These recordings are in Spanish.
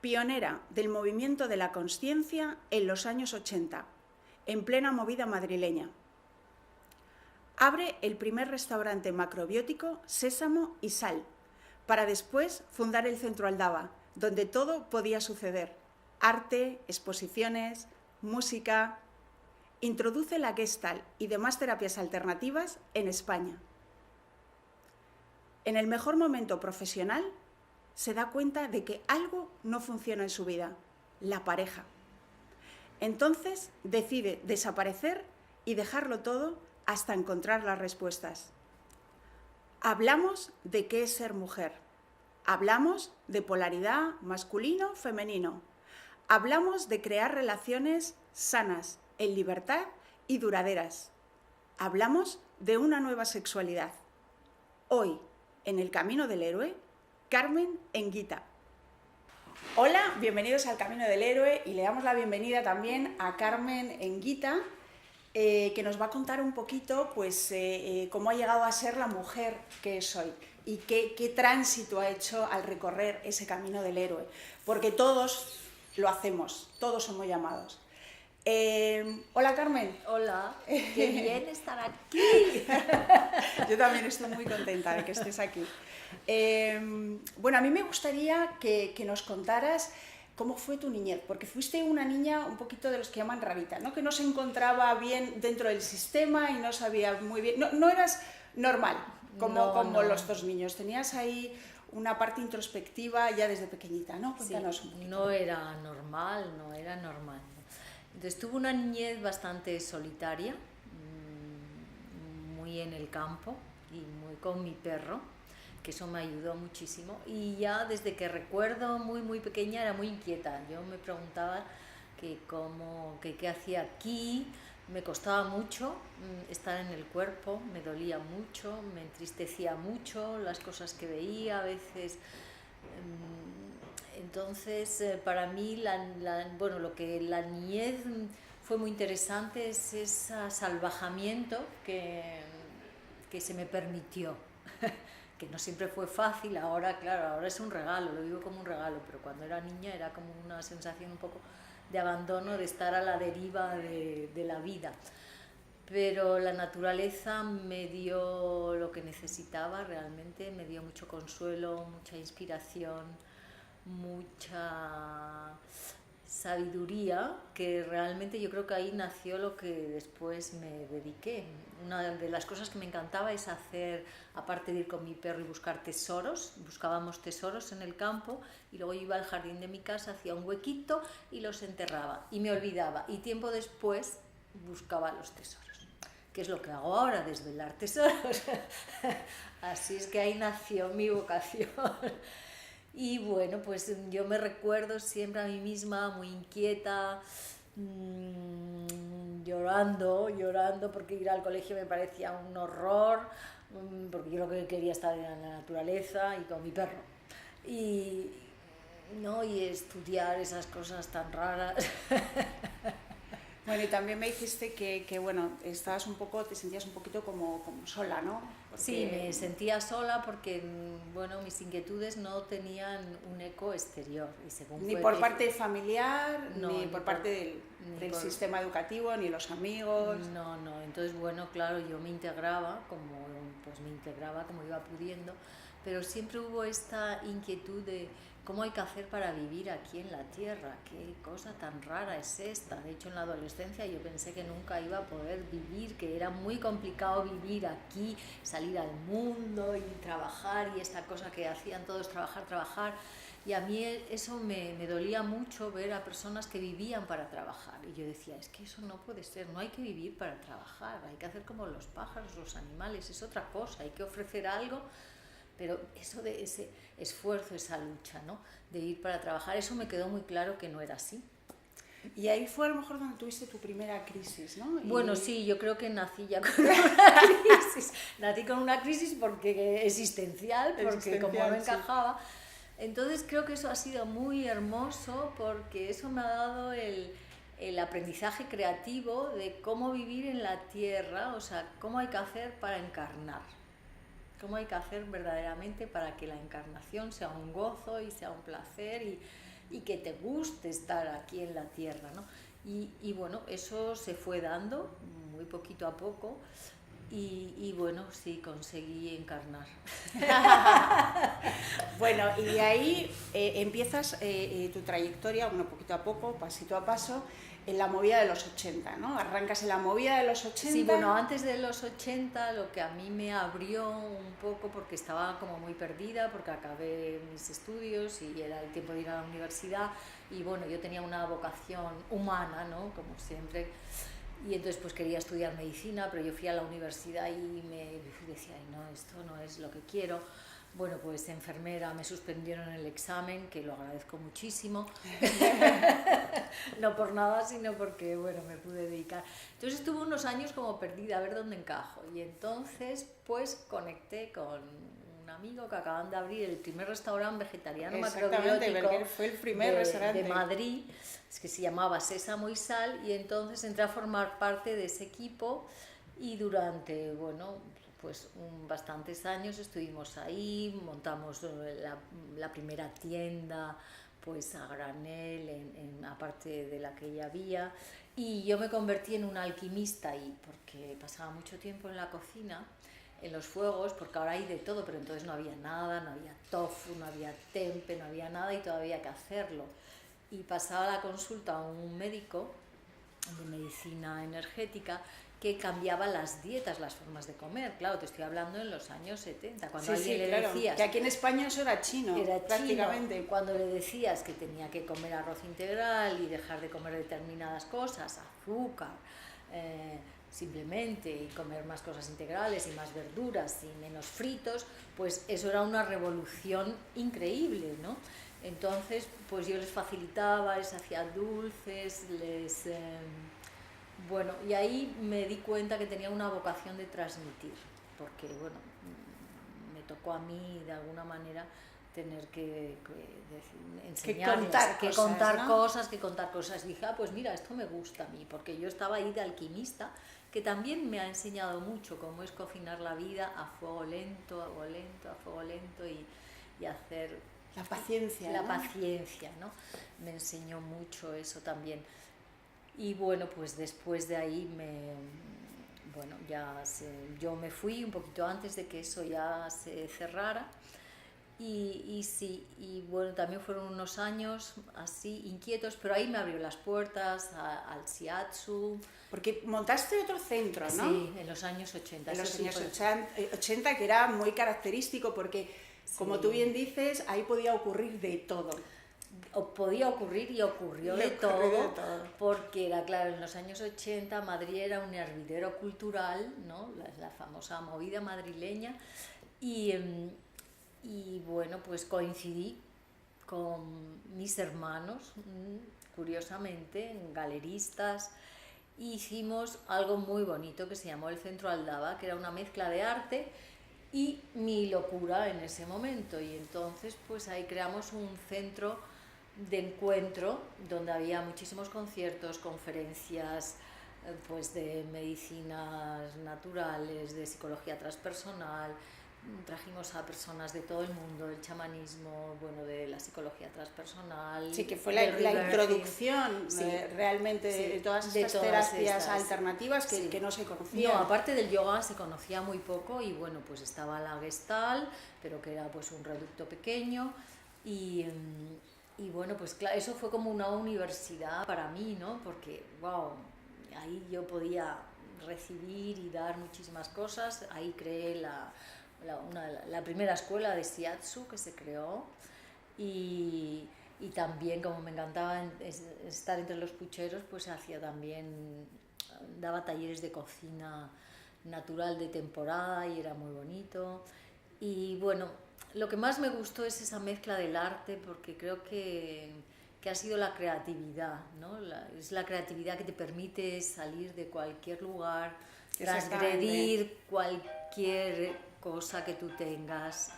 pionera del movimiento de la consciencia en los años 80, en plena movida madrileña. Abre el primer restaurante macrobiótico Sésamo y Sal, para después fundar el Centro Aldaba, donde todo podía suceder: arte, exposiciones, música. Introduce la Gestalt y demás terapias alternativas en España. En el mejor momento profesional, se da cuenta de que algo no funciona en su vida: la pareja. Entonces decide desaparecer y dejarlo todo hasta encontrar las respuestas. Hablamos de qué es ser mujer. Hablamos de polaridad masculino-femenino. Hablamos de crear relaciones sanas, en libertad y duraderas. Hablamos de una nueva sexualidad. Hoy, en el Camino del Héroe, Carmen Enguita. Hola, bienvenidos al Camino del Héroe y le damos la bienvenida también a Carmen Enguita, que nos va a contar un poquito pues, cómo ha llegado a ser la mujer que es hoy y qué tránsito ha hecho al recorrer ese Camino del Héroe, porque todos lo hacemos, todos somos llamados. Hola Carmen. Hola, qué bien estar aquí. Yo también estoy muy contenta de que estés aquí. Bueno, a mí me gustaría que nos contaras cómo fue tu niñez, porque fuiste una niña un poquito de los que llaman rarita, ¿no? Que no se encontraba bien dentro del sistema y no sabía muy bien, no eras normal como los dos niños, tenías ahí una parte introspectiva ya desde pequeñita, ¿no? Cuéntanos un poquito. No era normal. Entonces tuve una niñez bastante solitaria, muy en el campo y muy con mi perro, que eso me ayudó muchísimo. Y ya desde que recuerdo muy pequeña era muy inquieta. Yo me preguntaba qué hacía aquí. Me costaba mucho estar en el cuerpo, me dolía mucho, me entristecía mucho las cosas que veía a veces. Entonces, para mí, lo que la niñez fue muy interesante es ese salvajamiento que se me permitió, que no siempre fue fácil. Ahora, claro, ahora es un regalo, lo vivo como un regalo, pero cuando era niña era como una sensación un poco de abandono, de estar a la deriva de la vida. Pero la naturaleza me dio lo que necesitaba realmente, me dio mucho consuelo, mucha inspiración, mucha sabiduría, que realmente yo creo que ahí nació lo que después me dediqué. Una de las cosas que me encantaba es hacer, aparte de ir con mi perro y buscar tesoros, buscábamos tesoros en el campo y luego yo iba al jardín de mi casa, hacía un huequito y los enterraba y me olvidaba, y tiempo después buscaba los tesoros, que es lo que hago ahora, desvelar tesoros. Así es que ahí nació mi vocación. Y bueno, pues yo me recuerdo siempre a mí misma muy inquieta, llorando porque ir al colegio me parecía un horror, porque yo lo que quería estar en la naturaleza y con mi perro. Y estudiar esas cosas tan raras. Bueno, y también me dijiste que bueno, te sentías un poquito como sola, ¿no? Porque... Sí, me sentía sola porque, bueno, mis inquietudes no tenían un eco exterior. Y según ni por parte familiar, ni por parte del sistema educativo, ni los amigos. No. Entonces, bueno, claro, yo me integraba como iba pudiendo, pero siempre hubo esta inquietud de cómo hay que hacer para vivir aquí en la tierra, qué cosa tan rara es esta. De hecho, en la adolescencia yo pensé que nunca iba a poder vivir, que era muy complicado vivir aquí, salir al mundo y trabajar, y esta cosa que hacían todos, trabajar. Y a mí eso me dolía mucho, ver a personas que vivían para trabajar. Y yo decía, es que eso no puede ser, no hay que vivir para trabajar, hay que hacer como los pájaros, los animales, es otra cosa, hay que ofrecer algo. Pero eso de ese esfuerzo, esa lucha, ¿no?, de ir para trabajar, eso me quedó muy claro que no era así. Y ahí fue a lo mejor donde tuviste tu primera crisis, ¿no? Bueno, sí, yo creo que nací ya con una crisis. Nací con una crisis porque existencial, porque como no encajaba. Entonces creo que eso ha sido muy hermoso, porque eso me ha dado el aprendizaje creativo de cómo vivir en la tierra, o sea, cómo hay que hacer para encarnar. Cómo hay que hacer verdaderamente para que la encarnación sea un gozo y sea un placer, y que te guste estar aquí en la tierra, ¿no? Y bueno, eso se fue dando muy poquito a poco y bueno, sí, conseguí encarnar. Bueno, y de ahí empiezas tu trayectoria, bueno, poquito a poco, pasito a paso, en la movida de los 80, ¿no? Arrancas en la movida de los 80. Sí, bueno, antes de los 80 lo que a mí me abrió un poco, porque estaba como muy perdida, porque acabé mis estudios y era el tiempo de ir a la universidad y bueno, yo tenía una vocación humana, ¿no? Como siempre. Y entonces pues quería estudiar medicina, pero yo fui a la universidad y me decía, ay, no, esto no es lo que quiero. Bueno, pues enfermera, me suspendieron el examen, que lo agradezco muchísimo. No por nada, sino porque, bueno, me pude dedicar. Entonces estuve unos años como perdida, a ver dónde encajo. Y entonces, pues, conecté con un amigo que acaban de abrir el primer restaurante vegetariano macrobiótico fue el primer restaurante de Madrid, es que se llamaba Sésamo y Sal, y entonces entré a formar parte de ese equipo y durante, bueno, pues bastantes años estuvimos ahí, montamos la primera tienda pues a granel, aparte de la que ya había, y yo me convertí en una alquimista ahí, porque pasaba mucho tiempo en la cocina, en los fuegos, porque ahora hay de todo, pero entonces no había nada, no había tofu, no había tempe, no había nada y todavía había que hacerlo. Y pasaba la consulta a un médico de medicina energética que cambiaba las dietas, las formas de comer. Claro, te estoy hablando en los años 70, cuando a alguien le decías... Que aquí en España eso era chino, prácticamente. Cuando le decías que tenía que comer arroz integral y dejar de comer determinadas cosas, azúcar, simplemente, y comer más cosas integrales y más verduras y menos fritos, pues eso era una revolución increíble, ¿no? Entonces, pues yo les facilitaba, les hacía dulces, bueno, y ahí me di cuenta que tenía una vocación de transmitir, porque, bueno, me tocó a mí, de alguna manera, tener que enseñarles, que contar cosas. Y dije, pues mira, esto me gusta a mí, porque yo estaba ahí de alquimista, que también me ha enseñado mucho cómo es cocinar la vida a fuego lento, y hacer... La paciencia. La paciencia, ¿no? Me enseñó mucho eso también. Y bueno, pues después de ahí yo me fui un poquito antes de que eso ya se cerrara. Y sí, y bueno, también fueron unos años así inquietos, pero ahí me abrió las puertas al shiatsu. Porque montaste otro centro, ¿no? Sí, en los años 80. En los años 80, que era muy característico porque, como tú bien dices, ahí podía ocurrir de todo. Podía ocurrir y ocurrió de todo, porque era claro, en los años 80 Madrid era un hervidero cultural, ¿no? La famosa movida madrileña, y bueno, pues coincidí con mis hermanos, curiosamente, galeristas, e hicimos algo muy bonito que se llamó el Centro Aldaba, que era una mezcla de arte y mi locura en ese momento, y entonces pues ahí creamos un centro de encuentro donde había muchísimos conciertos, conferencias, pues de medicinas naturales, de psicología transpersonal. Trajimos a personas de todo el mundo, del chamanismo, bueno, de la psicología transpersonal. Sí, que fue la introducción realmente de todas estas terapias alternativas que no se conocían. No, aparte del yoga se conocía muy poco y bueno, pues estaba la Gestalt, pero que era pues un reducto pequeño y bueno, pues claro, eso fue como una universidad para mí, ¿no? Porque, wow, ahí yo podía recibir y dar muchísimas cosas, ahí creé la primera escuela de shiatsu que se creó y también como me encantaba estar entre los pucheros, pues daba talleres de cocina natural de temporada y era muy bonito. Y bueno, lo que más me gustó es esa mezcla del arte, porque creo que ha sido la creatividad, ¿no? Es la creatividad que te permite salir de cualquier lugar, transgredir cualquier cosa que tú tengas.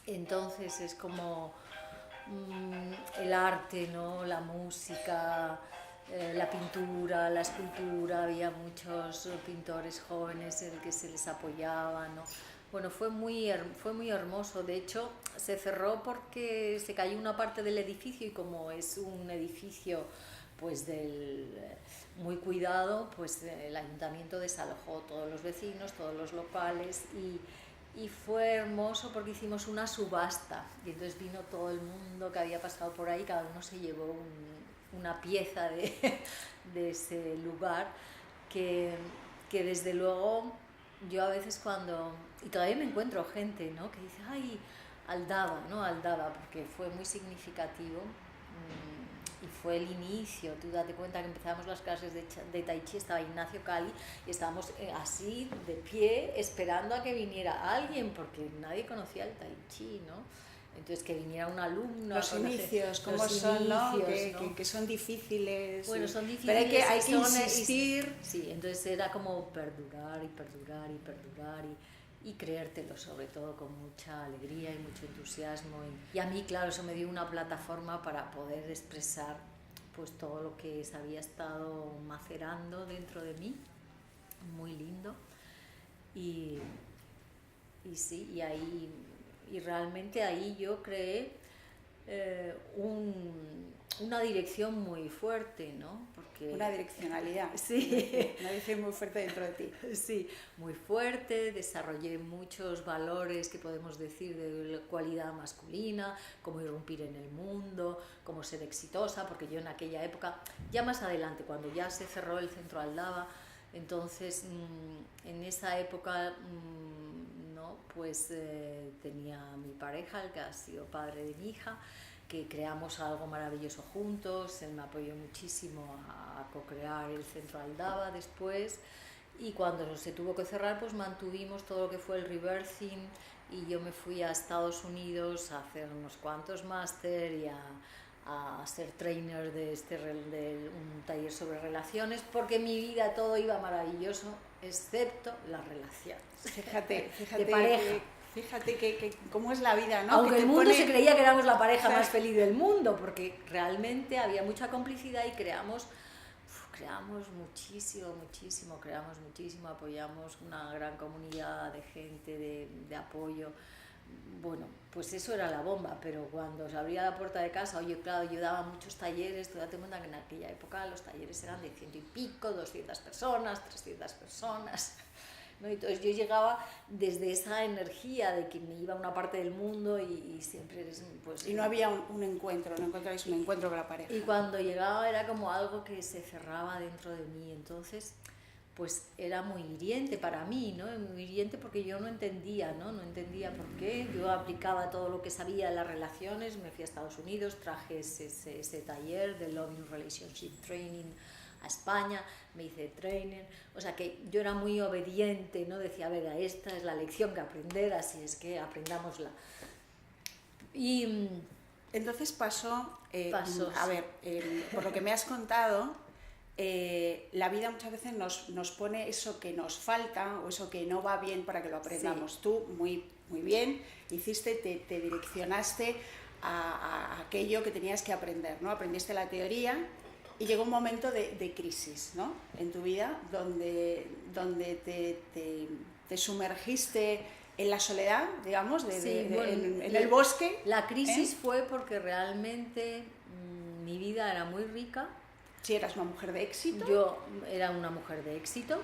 Entonces es como el arte, ¿no? La música, la pintura, la escultura, había muchos pintores jóvenes en el que se les apoyaba, ¿no? Bueno, fue muy hermoso. De hecho, se cerró porque se cayó una parte del edificio y como es un edificio pues muy cuidado, pues el ayuntamiento desalojó todos los vecinos, todos los locales y fue hermoso porque hicimos una subasta y entonces vino todo el mundo que había pasado por ahí, cada uno se llevó una pieza de ese lugar que desde luego yo a veces y todavía me encuentro gente, ¿no? Que dice, ay, Aldaba, ¿no? Aldaba, porque fue muy significativo y fue el inicio. Tú date cuenta que empezábamos las clases de Tai Chi, estaba Ignacio Cali y estábamos así de pie esperando a que viniera alguien porque nadie conocía el Tai Chi, ¿no? Entonces que viniera un alumno. Los inicios, cómo son, ¿no? Que son difíciles. Bueno, son difíciles. Pero hay que insistir. Sí, entonces era como perdurar y perdurar y perdurar y creértelo, sobre todo con mucha alegría y mucho entusiasmo. Y a mí, claro, eso me dio una plataforma para poder expresar pues todo lo que se había estado macerando dentro de mí. Muy lindo. Y sí, y realmente ahí yo creé una dirección muy fuerte, ¿no? Porque, una direccionalidad. Sí. Una dirección muy fuerte dentro de ti. Sí, muy fuerte, desarrollé muchos valores que podemos decir de cualidad masculina, cómo irrumpir en el mundo, cómo ser exitosa, porque yo en aquella época, ya más adelante, cuando ya se cerró el centro Aldaba, entonces en esa época pues tenía a mi pareja, el que ha sido padre de mi hija, que creamos algo maravilloso juntos. Él me apoyó muchísimo a co-crear el centro Aldaba después, y cuando se tuvo que cerrar pues mantuvimos todo lo que fue el rebirthing, y yo me fui a Estados Unidos a hacer unos cuantos máster y a ser trainer de un taller sobre relaciones, porque mi vida todo iba maravilloso excepto las relaciones. Fíjate de pareja. Fíjate que cómo es la vida, ¿no? Aunque el mundo se creía que éramos la pareja más feliz del mundo, porque realmente había mucha complicidad y creamos muchísimo, apoyamos una gran comunidad de gente, de apoyo. Bueno, pues eso era la bomba, pero cuando se abría la puerta de casa, oye, claro, yo daba muchos talleres. Tú date cuenta que en aquella época los talleres eran de 100 y pico, 200 personas, 300 personas, ¿no? Entonces yo llegaba desde esa energía de que me iba a una parte del mundo y siempre eres, pues... Y no había un encuentro, no encontráis un encuentro con la pareja. Y cuando llegaba era como algo que se cerraba dentro de mí, entonces pues era muy hiriente para mí, ¿no? Muy hiriente porque yo no entendía por qué. Yo aplicaba todo lo que sabía de las relaciones, me fui a Estados Unidos, traje ese taller de Loving Relationship Training a España, me hice trainer, o sea que yo era muy obediente, ¿no? Decía, venga, esta es la lección que aprender, así es que aprendámosla. Y entonces pasó, pasó, a ver, por lo que me has contado, la vida muchas veces nos pone eso que nos falta o eso que no va bien para que lo aprendamos. Sí. Tú, muy bien, te direccionaste a aquello que tenías que aprender, ¿no? Aprendiste la teoría y llegó un momento de crisis, ¿no? En tu vida donde te sumergiste en la soledad, digamos, en el bosque. La crisis fue porque realmente mi vida era muy rica. Si eras una mujer de éxito. Yo era una mujer de éxito,